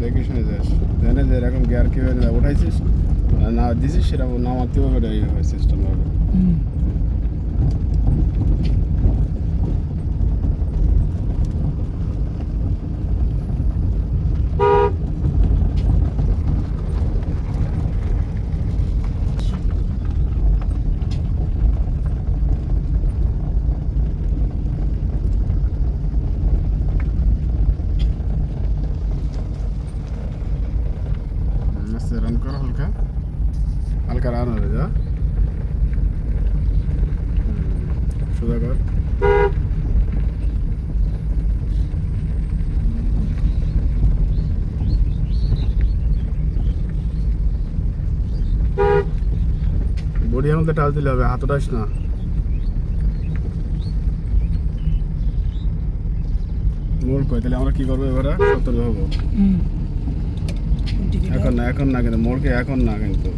দেখে শুনে যাস, জানে যে এরকম গিয়ার কীভাবে উঠাইছিস না দিছিস সেরকম নামাতেও হবে সিস্টেম হবে। রান কর, হালকা হালকা রান হবে যা, সোজা কর। বডি আমাদের টাচ দিলে হবে, হাত উঠাস না। মোড় কই, তাহলে আমরা কি করবো এবারে? সতর্ক হবো। এখন না কিন্তু মোড়কে এখন না কিন্তু